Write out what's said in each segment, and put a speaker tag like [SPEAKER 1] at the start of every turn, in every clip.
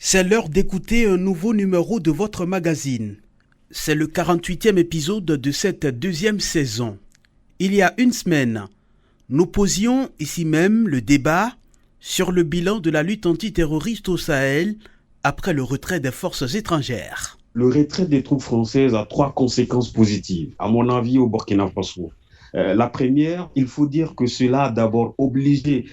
[SPEAKER 1] C'est l'heure d'écouter un nouveau numéro de votre magazine. C'est le 48e épisode de cette deuxième saison. Il y a une semaine, nous posions ici même le débat sur le bilan de la lutte antiterroriste au Sahel après le retrait des forces étrangères.
[SPEAKER 2] Le retrait des troupes françaises a 3 conséquences positives, à mon avis, au Burkina Faso. La première, il faut dire que cela a d'abord obligé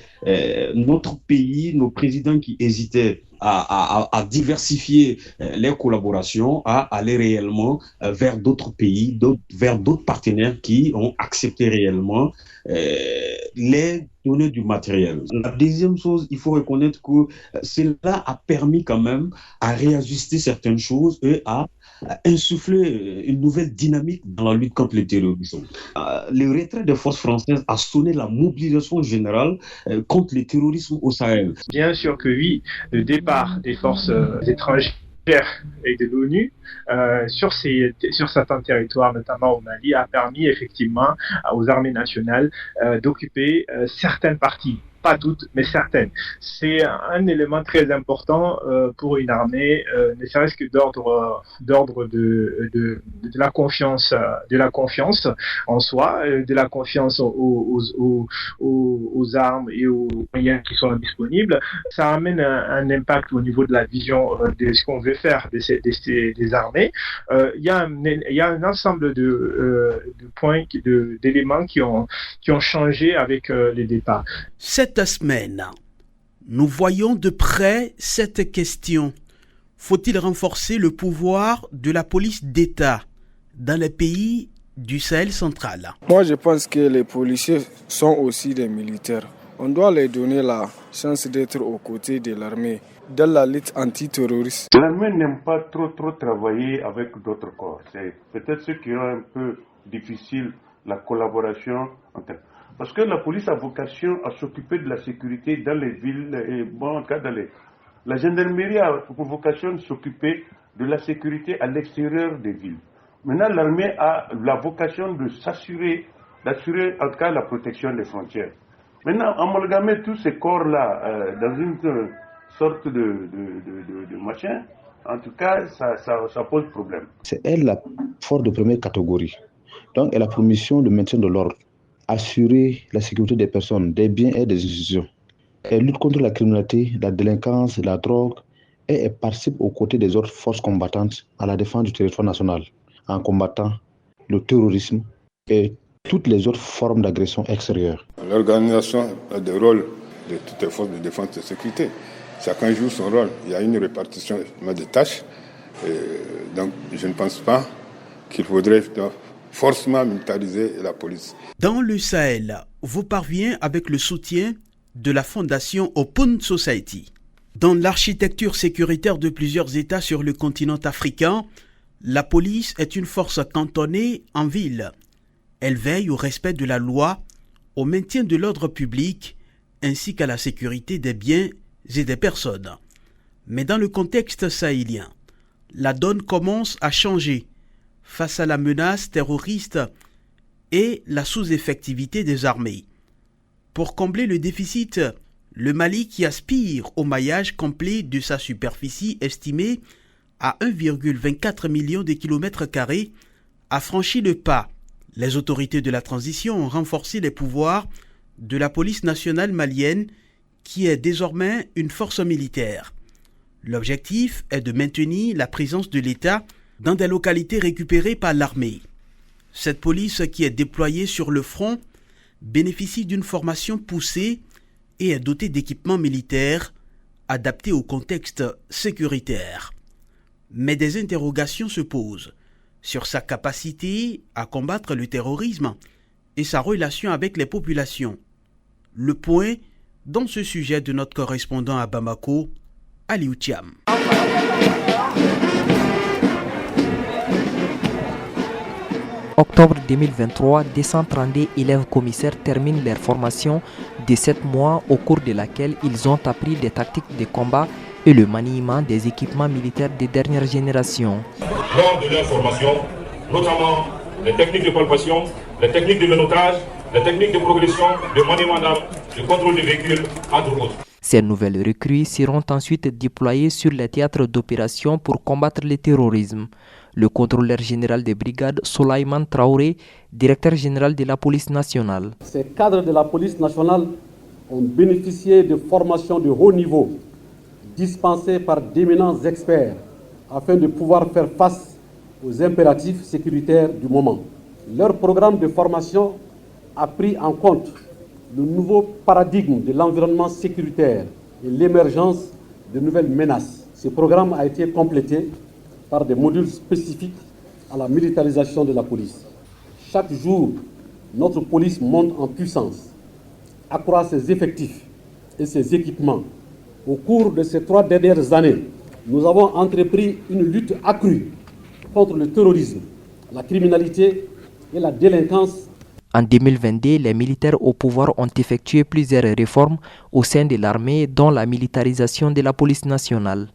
[SPEAKER 2] notre pays, nos présidents qui hésitaient à diversifier les collaborations, à aller réellement vers d'autres pays, vers d'autres partenaires qui ont accepté réellement les donner du matériel. La deuxième chose, il faut reconnaître que cela a permis quand même à réajuster certaines choses et à insuffler une nouvelle dynamique dans la lutte contre le terrorisme. Le retrait des forces françaises a sonné la mobilisation générale contre le terrorisme au Sahel.
[SPEAKER 3] Bien sûr que oui, le départ des forces étrangères et de l'ONU sur certains territoires, notamment au Mali, a permis effectivement aux armées nationales d'occuper certaines parties. Pas toutes, mais certaines. C'est un élément très important pour une armée, ne serait-ce que d'ordre de la confiance en soi, de la confiance aux armes et aux moyens qui sont disponibles. Ça amène un impact au niveau de la vision de ce qu'on veut faire des armées. Il y a un ensemble de points, d'éléments qui ont changé avec les départs.
[SPEAKER 1] Cette semaine, nous voyons de près cette question. Faut-il renforcer le pouvoir de la police d'État dans les pays du Sahel central?
[SPEAKER 4] Moi, je pense que les policiers sont aussi des militaires. On doit leur donner la chance d'être aux côtés de l'armée dans la lutte antiterroriste.
[SPEAKER 5] L'armée n'aime pas trop travailler avec d'autres corps. C'est peut-être ce qui rend un peu difficile la collaboration entre. Parce que la police a vocation à s'occuper de la sécurité dans les villes, et en tout cas la gendarmerie a pour vocation de s'occuper de la sécurité à l'extérieur des villes. Maintenant, l'armée a la vocation d'assurer en tout cas la protection des frontières. Maintenant, amalgamer tous ces corps-là dans une sorte de machin, en tout cas, ça pose problème.
[SPEAKER 6] C'est elle la force de première catégorie. Donc, elle a pour mission de maintien de l'ordre, assurer la sécurité des personnes, des biens et des institutions. Elle lutte contre la criminalité, la délinquance, la drogue et elle participe aux côtés des autres forces combattantes à la défense du territoire national en combattant le terrorisme et toutes les autres formes d'agression extérieure.
[SPEAKER 7] L'organisation a des rôles de toutes les forces de défense et de sécurité. Chacun joue son rôle. Il y a une répartition des tâches. Donc je ne pense pas qu'il faudrait forcément militariser la police.
[SPEAKER 1] Dans le Sahel, vous parvient avec le soutien de la fondation Open Society. Dans l'architecture sécuritaire de plusieurs États sur le continent africain, la police est une force cantonnée en ville. Elle veille au respect de la loi, au maintien de l'ordre public, ainsi qu'à la sécurité des biens et des personnes. Mais dans le contexte sahélien, la donne commence à changer face à la menace terroriste et la sous-effectivité des armées. Pour combler le déficit, le Mali, qui aspire au maillage complet de sa superficie estimée à 1,24 million de kilomètres carrés, a franchi le pas. Les autorités de la transition ont renforcé les pouvoirs de la police nationale malienne, qui est désormais une force militaire. L'objectif est de maintenir la présence de l'État dans des localités récupérées par l'armée. Cette police, qui est déployée sur le front, bénéficie d'une formation poussée et est dotée d'équipements militaires adaptés au contexte sécuritaire. Mais des interrogations se posent sur sa capacité à combattre le terrorisme et sa relation avec les populations. Le point dans ce sujet de notre correspondant à Bamako, Aliou Thiam.
[SPEAKER 8] Octobre 2023, 232 élèves commissaires terminent leur formation de 7 mois au cours de laquelle ils ont appris des tactiques de combat et le maniement des équipements militaires des dernières générations.
[SPEAKER 9] Lors de leur formation, notamment les techniques de palpation, les techniques de menottage, les techniques de progression, de maniement d'armes, de contrôle des véhicules, entre autres.
[SPEAKER 8] Ces nouvelles recrues seront ensuite déployées sur les théâtres d'opération pour combattre le terrorisme. Le contrôleur général des brigades, Souleymane Traoré, directeur général de la police nationale.
[SPEAKER 10] Ces cadres de la police nationale ont bénéficié de formations de haut niveau, dispensées par d'éminents experts, afin de pouvoir faire face aux impératifs sécuritaires du moment. Leur programme de formation a pris en compte le nouveau paradigme de l'environnement sécuritaire et l'émergence de nouvelles menaces. Ce programme a été complété par des modules spécifiques à la militarisation de la police. Chaque jour, notre police monte en puissance, accroît ses effectifs et ses équipements. Au cours de ces 3 dernières années, nous avons entrepris une lutte accrue contre le terrorisme, la criminalité et la délinquance.
[SPEAKER 8] En 2022, les militaires au pouvoir ont effectué plusieurs réformes au sein de l'armée, dont la militarisation de la police nationale.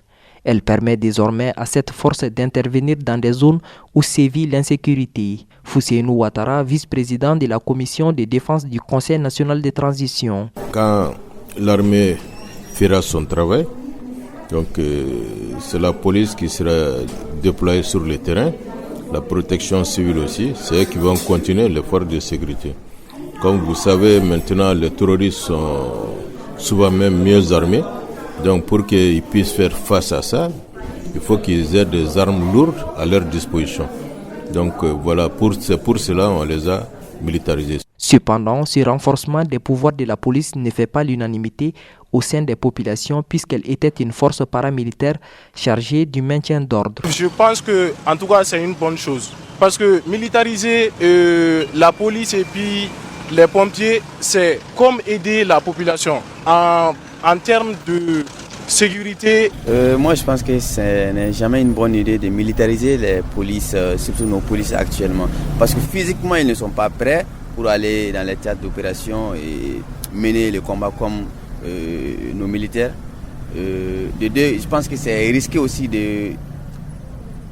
[SPEAKER 8] Elle permet désormais à cette force d'intervenir dans des zones où sévit l'insécurité. Fouseynou Ouattara, vice-président de la commission de défense du Conseil national de transition.
[SPEAKER 11] Quand l'armée fera son travail, donc c'est la police qui sera déployée sur le terrain. La protection civile aussi, c'est eux qui vont continuer l'effort de sécurité. Comme vous savez, maintenant, les terroristes sont souvent même mieux armés. Donc, pour qu'ils puissent faire face à ça, il faut qu'ils aient des armes lourdes à leur disposition. Donc, voilà, c'est pour cela qu'on les a militarisés.
[SPEAKER 8] Cependant, ce renforcement des pouvoirs de la police ne fait pas l'unanimité au sein des populations puisqu'elle était une force paramilitaire chargée du maintien d'ordre.
[SPEAKER 12] Je pense que, en tout cas, c'est une bonne chose. Parce que militariser la police et puis les pompiers, c'est comme aider la population en termes de sécurité.
[SPEAKER 13] Moi, je pense que ce n'est jamais une bonne idée de militariser les polices, surtout nos polices actuellement. Parce que physiquement, ils ne sont pas prêts pour aller dans les théâtres d'opération et mener le combat comme nos militaires. De deux, je pense que c'est risqué aussi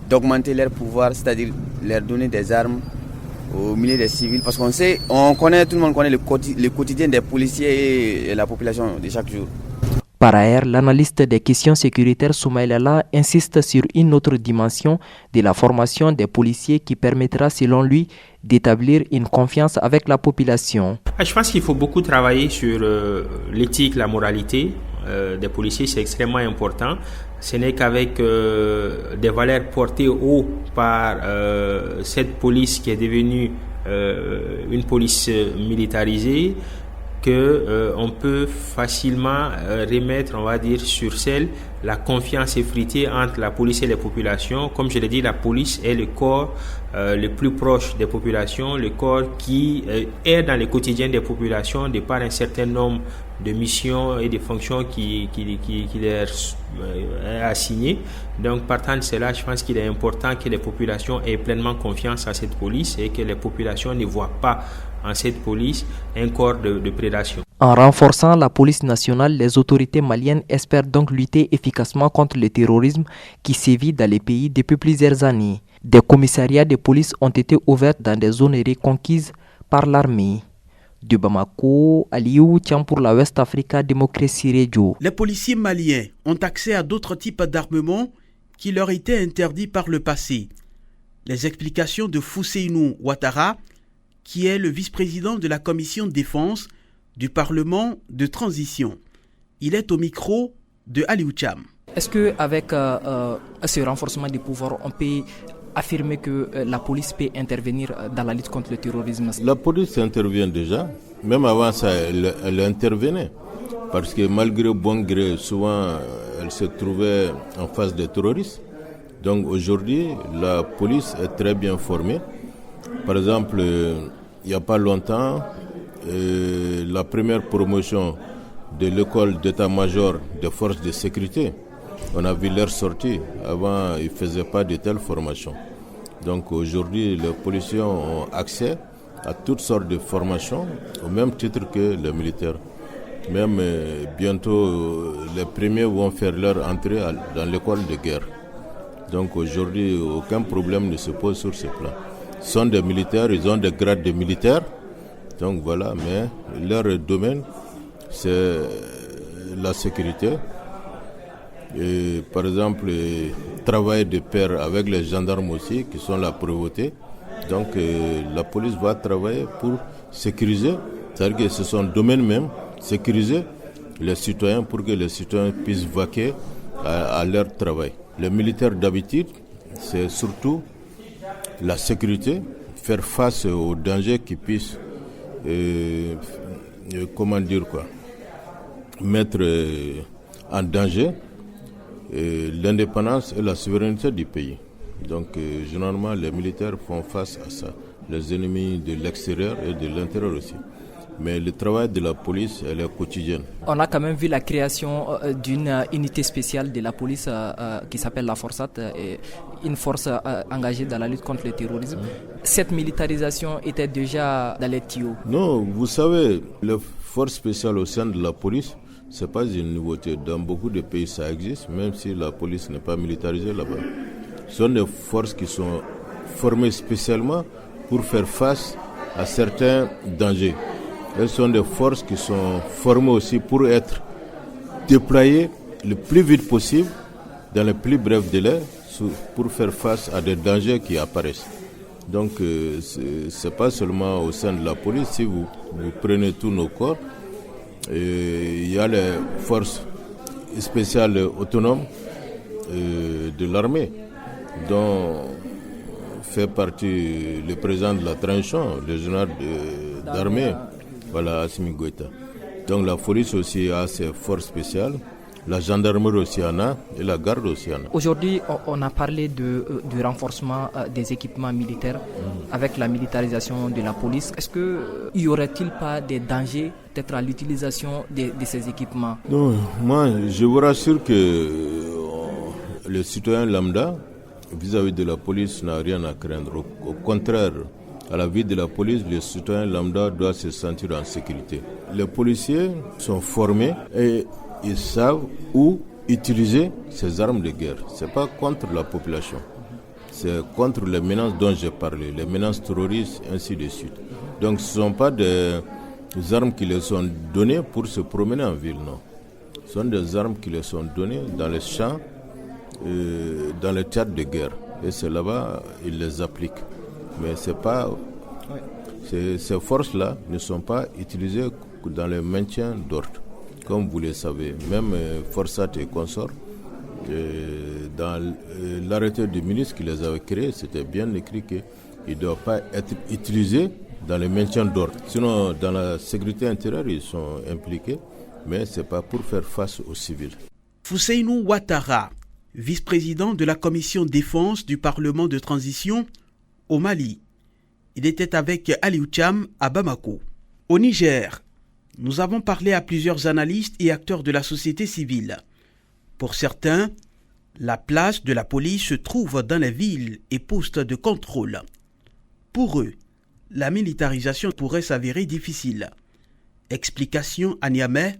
[SPEAKER 13] d'augmenter leur pouvoir, c'est-à-dire leur donner des armes au milieu des civils. Parce qu'on sait, tout le monde connaît le quotidien des policiers et la population de chaque jour.
[SPEAKER 8] Par ailleurs, l'analyste des questions sécuritaires Soumaïla Alla insiste sur une autre dimension de la formation des policiers qui permettra, selon lui, d'établir une confiance avec la population.
[SPEAKER 14] Je pense qu'il faut beaucoup travailler sur l'éthique, la moralité des policiers, c'est extrêmement important. Ce n'est qu'avec des valeurs portées haut par cette police qui est devenue une police militarisée, qu'on peut facilement remettre, on va dire, sur selle la confiance effritée entre la police et les populations. Comme je l'ai dit, la police est le corps le plus proche des populations, le corps qui est dans le quotidien des populations de par un certain nombre de missions et de fonctions qui leur est assigné. Donc, partant de cela, je pense qu'il est important que les populations aient pleinement confiance à cette police et que les populations ne voient pas en cette police un corps de prédation.
[SPEAKER 8] En renforçant la police nationale, les autorités maliennes espèrent donc lutter efficacement contre le terrorisme qui sévit dans les pays depuis plusieurs années. Des commissariats de police ont été ouverts dans des zones reconquises par l'armée. De Bamako, Aliou Tiam pour la West Africa Democracy Radio.
[SPEAKER 1] Les policiers maliens ont accès à d'autres types d'armements qui leur étaient interdits par le passé. Les explications de Fouseynou Ouattara, qui est le vice-président de la commission de défense du Parlement de transition. Il est au micro de Aliou Tiam.
[SPEAKER 8] Est-ce qu'avec ce renforcement des pouvoirs, on peut affirmer que la police peut intervenir dans la lutte contre le terrorisme?
[SPEAKER 11] La police intervient déjà. Même avant ça, elle intervenait. Parce que malgré bon gré, souvent, elle se trouvait en face des terroristes. Donc aujourd'hui, la police est très bien formée. Par exemple, il n'y a pas longtemps, la première promotion de l'école d'état-major des forces de sécurité, on a vu leur sortie. Avant, ils ne faisaient pas de telles formations. Donc aujourd'hui, les policiers ont accès à toutes sortes de formations, au même titre que les militaires. Même bientôt, les premiers vont faire leur entrée dans l'école de guerre. Donc aujourd'hui, aucun problème ne se pose sur ce plan. Ce sont des militaires, ils ont des grades de militaires. Donc voilà, mais leur domaine, c'est la sécurité. Et, par exemple, travail de pair avec les gendarmes aussi, qui sont la prévôté. Donc la police va travailler pour sécuriser, c'est-à-dire que c'est son domaine même, sécuriser les citoyens pour que les citoyens puissent vaquer à leur travail. Les militaires d'habitude, c'est surtout la sécurité, faire face aux dangers qui puissent, mettre en danger l'indépendance et la souveraineté du pays. Donc, généralement, les militaires font face à ça, les ennemis de l'extérieur et de l'intérieur aussi. Mais le travail de la police, elle est quotidienne.
[SPEAKER 8] On a quand même vu la création d'une unité spéciale de la police qui s'appelle la Forsat, une force engagée dans la lutte contre le terrorisme. Cette militarisation était déjà dans les tuyaux.
[SPEAKER 11] Non, vous savez, les forces spéciales au sein de la police, ce n'est pas une nouveauté. Dans beaucoup de pays, ça existe, même si la police n'est pas militarisée là-bas. Ce sont des forces qui sont formées spécialement pour faire face à certains dangers. Elles sont des forces qui sont formées aussi pour être déployées le plus vite possible, dans les plus brefs délais, pour faire face à des dangers qui apparaissent. Donc, ce n'est pas seulement au sein de la police. Si vous prenez tous nos corps, il y a les forces spéciales autonomes de l'armée, dont fait partie le président de la transition, le général d'armée, voilà, Assimi Goïta. Donc la police aussi a ses forces spéciales, la gendarmerie aussi en a et la garde aussi en a.
[SPEAKER 8] Aujourd'hui, on a parlé du renforcement des équipements militaires avec la militarisation de la police. Est-ce qu'il y aurait-il pas des dangers peut-être à l'utilisation de ces équipements?
[SPEAKER 11] Non, moi je vous rassure que le citoyen lambda vis-à-vis de la police n'a rien à craindre. Au contraire, à la vie de la police, le citoyen lambda doit se sentir en sécurité. Les policiers sont formés et ils savent où utiliser ces armes de guerre. Ce n'est pas contre la population, c'est contre les menaces dont j'ai parlé, les menaces terroristes, ainsi de suite. Donc ce ne sont pas des armes qui leur sont données pour se promener en ville, non. Ce sont des armes qui leur sont données dans les champs, dans les théâtres de guerre. Et c'est là-bas ils les appliquent. Mais c'est pas, ces forces-là ne sont pas utilisées dans le maintien d'ordre. Comme vous le savez, même Forsat et consorts, dans l'arrêté du ministre qui les avait créés, c'était bien écrit qu'ils ne doivent pas être utilisés dans le maintien d'ordre. Sinon, dans la sécurité intérieure, ils sont impliqués, mais ce n'est pas pour faire face aux civils.
[SPEAKER 1] Fousseinou Ouattara, vice-président de la commission défense du Parlement de transition au Mali. Il était avec Aliou Cham à Bamako. Au Niger, nous avons parlé à plusieurs analystes et acteurs de la société civile. Pour certains, la place de la police se trouve dans les villes et postes de contrôle. Pour eux, la militarisation pourrait s'avérer difficile. Explication à Niamey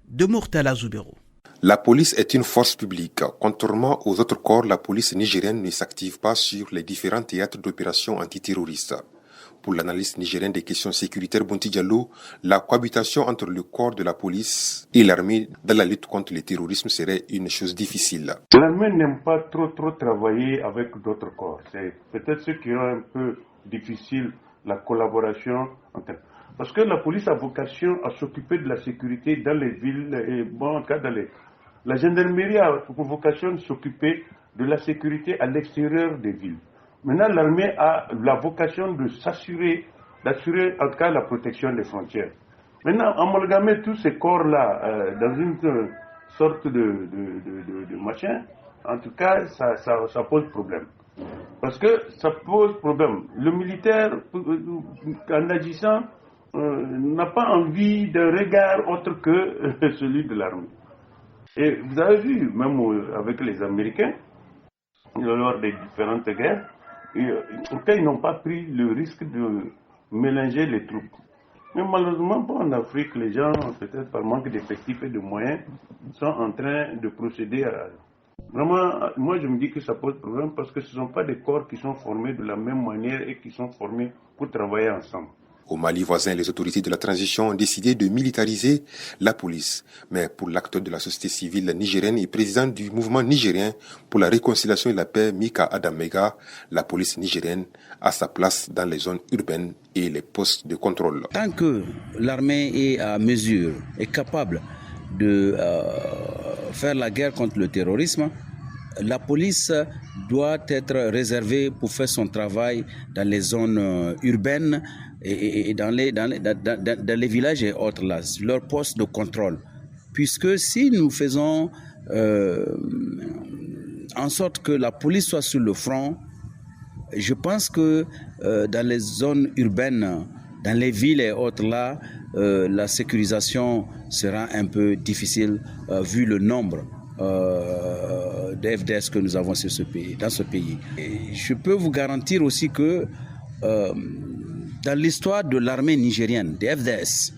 [SPEAKER 1] de Murtala Zoubero.
[SPEAKER 15] La police est une force publique. Contrairement aux autres corps, la police nigérienne ne s'active pas sur les différents théâtres d'opérations antiterroristes. Pour l'analyste nigérienne des questions sécuritaires Bonti Diallo, la cohabitation entre le corps de la police et l'armée dans la lutte contre le terrorisme serait une chose difficile.
[SPEAKER 5] L'armée n'aime pas trop travailler avec d'autres corps. C'est peut-être ce qui rend un peu difficile la collaboration entre. Parce que la police a vocation à s'occuper de la sécurité dans les villes et en tout cas dans les. La gendarmerie a pour vocation de s'occuper de la sécurité à l'extérieur des villes. Maintenant, l'armée a la vocation de d'assurer en tout cas la protection des frontières. Maintenant, amalgamer tous ces corps-là dans une sorte de machin, en tout cas, ça pose problème. Parce que ça pose problème. Le militaire, en agissant, n'a pas envie d'un regard autre que celui de l'armée. Et vous avez vu, même avec les Américains, lors des différentes guerres, ils n'ont pas pris le risque de mélanger les troupes. Mais malheureusement, en Afrique, les gens, peut-être par manque d'effectifs et de moyens, sont en train de procéder à... Vraiment, moi je me dis que ça pose problème parce que ce ne sont pas des corps qui sont formés de la même manière et qui sont formés pour travailler ensemble.
[SPEAKER 15] Au Mali voisin, les autorités de la transition ont décidé de militariser la police. Mais pour l'acteur de la société civile nigérienne et président du mouvement nigérien pour la réconciliation et la paix, Mika Adamega, la police nigérienne a sa place dans les zones urbaines et les postes de contrôle.
[SPEAKER 16] Tant que l'armée est à mesure, est capable de faire la guerre contre le terrorisme, la police doit être réservée pour faire son travail dans les zones urbaines et dans les villages et autres, là, leur poste de contrôle. Puisque si nous faisons en sorte que la police soit sur le front, je pense que dans les zones urbaines, dans les villes et autres, là, la sécurisation sera un peu difficile vu le nombre de FDS que nous avons dans ce pays. Et je peux vous garantir aussi que dans l'histoire de l'armée nigérienne, des FDS,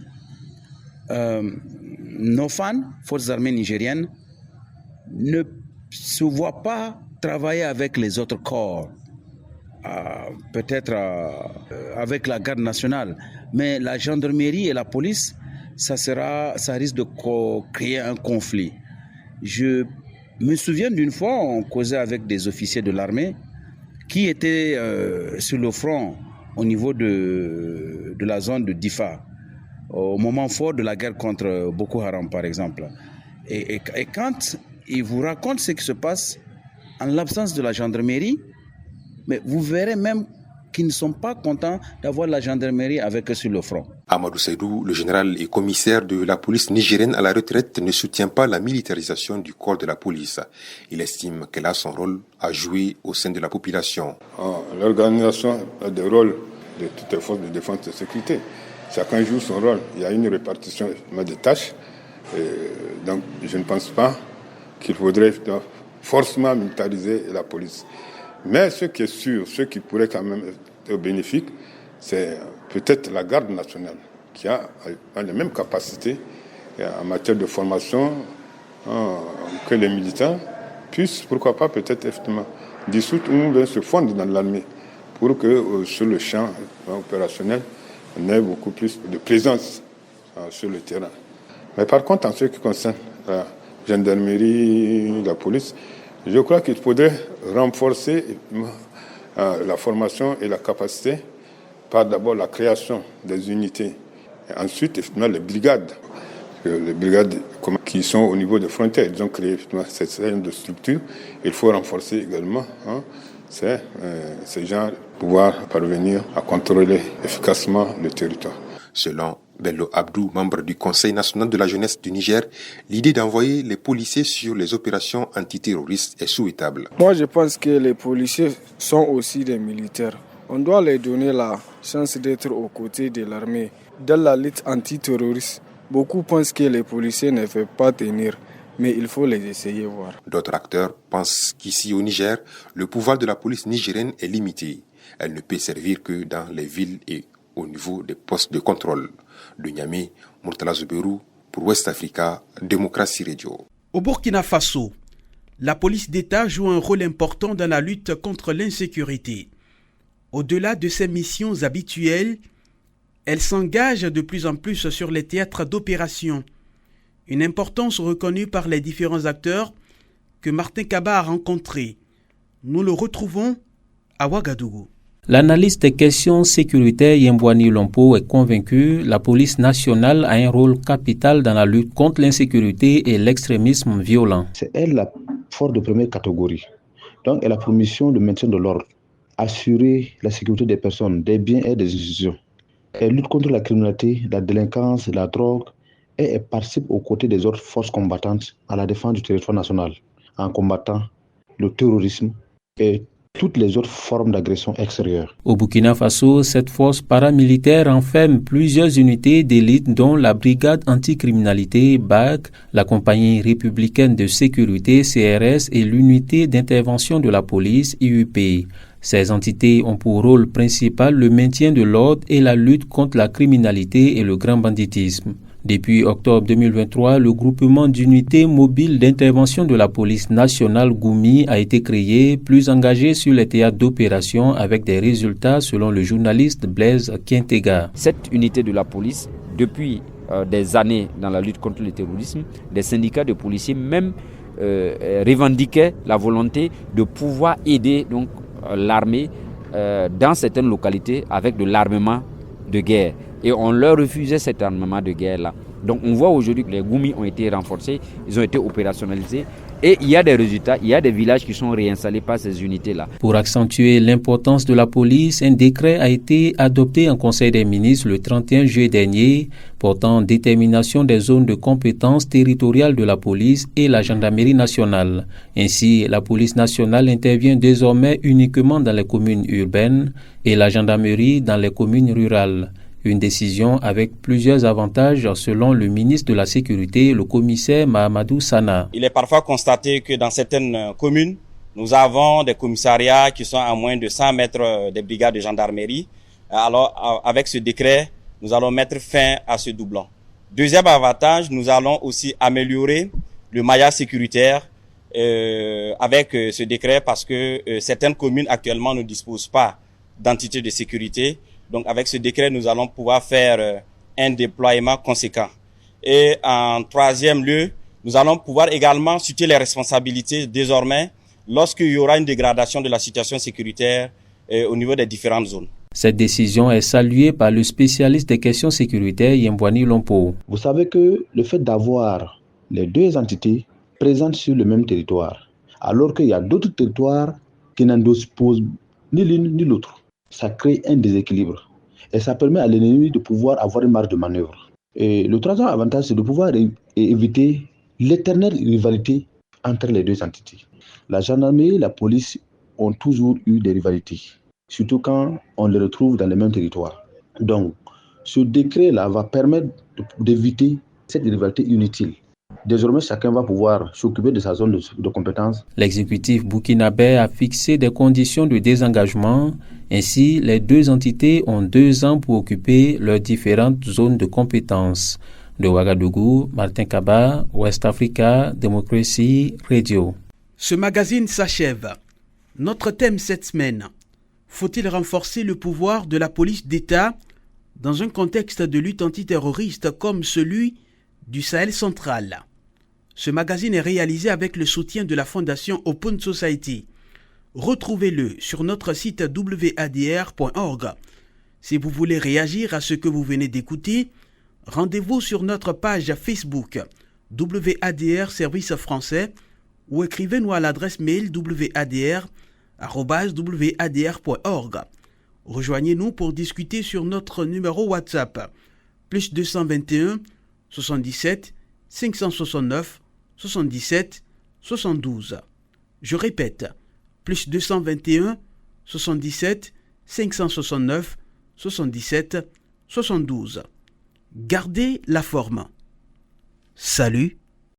[SPEAKER 16] nos fans, forces armées nigériennes, ne se voient pas travailler avec les autres corps, peut-être avec la garde nationale, mais la gendarmerie et la police, ça risque de créer un conflit. Je me souviens d'une fois, on causait avec des officiers de l'armée qui étaient sur le front au niveau de la zone de Difa, au moment fort de la guerre contre Boko Haram, par exemple. Et quand ils vous racontent ce qui se passe en l'absence de la gendarmerie, mais vous verrez même qu'ils ne sont pas contents d'avoir la gendarmerie avec eux sur le front.
[SPEAKER 15] Amadou Seydou, le général et commissaire de la police nigérienne à la retraite, ne soutient pas la militarisation du corps de la police. Il estime qu'elle a son rôle à jouer au sein de la population.
[SPEAKER 7] L'organisation a des rôles de toutes les forces de défense et de sécurité. Chacun joue son rôle. Il y a une répartition des tâches. Donc, je ne pense pas qu'il faudrait forcément militariser la police. Mais ce qui est sûr, ce qui pourrait quand même être bénéfique, c'est peut-être la garde nationale qui a les mêmes capacités en matière de formation que les militaires puissent, pourquoi pas, peut-être effectivement dissoudre ou se fondre dans l'armée pour que sur le champ opérationnel, on ait beaucoup plus de présence sur le terrain. Mais par contre, en ce qui concerne la gendarmerie, la police, je crois qu'il faudrait renforcer la formation et la capacité par d'abord la création des unités. Et ensuite, effectivement, les brigades qui sont au niveau des frontières, ils ont créé cette série de structures. Il faut renforcer également ces gens, pouvoir parvenir à contrôler efficacement le territoire.
[SPEAKER 15] Selon Bello Abdou, membre du Conseil national de la jeunesse du Niger, l'idée d'envoyer les policiers sur les opérations antiterroristes est souhaitable.
[SPEAKER 4] Moi, je pense que les policiers sont aussi des militaires. On doit leur donner la chance d'être aux côtés de l'armée. Dans la lutte antiterroriste, beaucoup pensent que les policiers ne peuvent pas tenir, mais il faut les essayer voir.
[SPEAKER 15] D'autres acteurs pensent qu'ici au Niger, le pouvoir de la police nigérienne est limité. Elle ne peut servir que dans les villes et au niveau des postes de contrôle. De Niamey, Murtala Zouberou pour West Africa, Démocratie Radio.
[SPEAKER 1] Au Burkina Faso, la police d'État joue un rôle important dans la lutte contre l'insécurité. Au-delà de ses missions habituelles, elle s'engage de plus en plus sur les théâtres d'opération. Une importance reconnue par les différents acteurs que Martin Kaba a rencontrés. Nous le retrouvons à Ouagadougou.
[SPEAKER 17] L'analyste des questions sécuritaires Yembouani Lompo est convaincu que la police nationale a un rôle capital dans la lutte contre l'insécurité et l'extrémisme violent.
[SPEAKER 6] C'est elle la force de première catégorie. Donc elle a pour mission le maintien de l'ordre, assurer la sécurité des personnes, des biens et des institutions. Elle lutte contre la criminalité, la délinquance, la drogue et elle participe aux côtés des autres forces combattantes à la défense du territoire national en combattant le terrorisme et toutes les autres formes d'agression extérieure.
[SPEAKER 17] Au Burkina Faso, cette force paramilitaire renferme plusieurs unités d'élite dont la brigade anticriminalité BAC, la compagnie républicaine de sécurité CRS et l'unité d'intervention de la police IUP. Ces entités ont pour rôle principal le maintien de l'ordre et la lutte contre la criminalité et le grand banditisme. Depuis octobre 2023, le groupement d'unités mobiles d'intervention de la police nationale Goumi a été créé, plus engagé sur les théâtres d'opération avec des résultats selon le journaliste Blaise Quintega.
[SPEAKER 18] Cette unité de la police, depuis des années dans la lutte contre le terrorisme, des syndicats de policiers même revendiquaient la volonté de pouvoir aider donc l'armée dans certaines localités avec de l'armement de guerre. Et on leur refusait cet armement de guerre-là. Donc on voit aujourd'hui que les Goumi ont été renforcés, ils ont été opérationnalisés et il y a des résultats, il y a des villages qui sont réinstallés par ces unités-là.
[SPEAKER 17] Pour accentuer l'importance de la police, un décret a été adopté en Conseil des ministres le 31 juillet dernier portant détermination des zones de compétences territoriales de la police et la gendarmerie nationale. Ainsi, la police nationale intervient désormais uniquement dans les communes urbaines et la gendarmerie dans les communes rurales. Une décision avec plusieurs avantages selon le ministre de la Sécurité, le commissaire Mahamadou Sana.
[SPEAKER 19] Il est parfois constaté que dans certaines communes, nous avons des commissariats qui sont à moins de 100 mètres des brigades de gendarmerie. Alors, avec ce décret, nous allons mettre fin à ce doublon. Deuxième avantage, nous allons aussi améliorer le maillage sécuritaire avec ce décret parce que certaines communes actuellement ne disposent pas d'entité de sécurité. Donc avec ce décret, nous allons pouvoir faire un déploiement conséquent. Et en troisième lieu, nous allons pouvoir également situer les responsabilités désormais lorsqu'il y aura une dégradation de la situation sécuritaire au niveau des différentes zones.
[SPEAKER 17] Cette décision est saluée par le spécialiste des questions sécuritaires Yembwani Lompo.
[SPEAKER 6] Vous savez que le fait d'avoir les deux entités présentes sur le même territoire, alors qu'il y a d'autres territoires qui n'en disposent ni l'une ni l'autre, ça crée un déséquilibre et ça permet à l'ennemi de pouvoir avoir une marge de manœuvre. Et le troisième avantage, c'est de pouvoir éviter l'éternelle rivalité entre les deux entités. La gendarmerie et la police ont toujours eu des rivalités, surtout quand on les retrouve dans les mêmes territoires. Donc, ce décret-là va permettre d'éviter cette rivalité inutile. Désormais, chacun va pouvoir s'occuper de sa zone de compétence.
[SPEAKER 17] L'exécutif burkinabé a fixé des conditions de désengagement. Ainsi, les deux entités ont 2 ans pour occuper leurs différentes zones de compétence. De Ouagadougou, Martin Kaba, West Africa, Démocratie Radio.
[SPEAKER 1] Ce magazine s'achève. Notre thème cette semaine: faut-il renforcer le pouvoir de la police d'État dans un contexte de lutte antiterroriste comme celui du Sahel central? Ce magazine est réalisé avec le soutien de la fondation Open Society. Retrouvez-le sur notre site wadr.org. Si vous voulez réagir à ce que vous venez d'écouter, rendez-vous sur notre page Facebook WADR Service Français ou écrivez-nous à l'adresse mail wadr@wadr.org. Rejoignez-nous pour discuter sur notre numéro WhatsApp +221 77 569 77 72. Je répète, +221 77 569 77 72. Gardez la forme. Salut!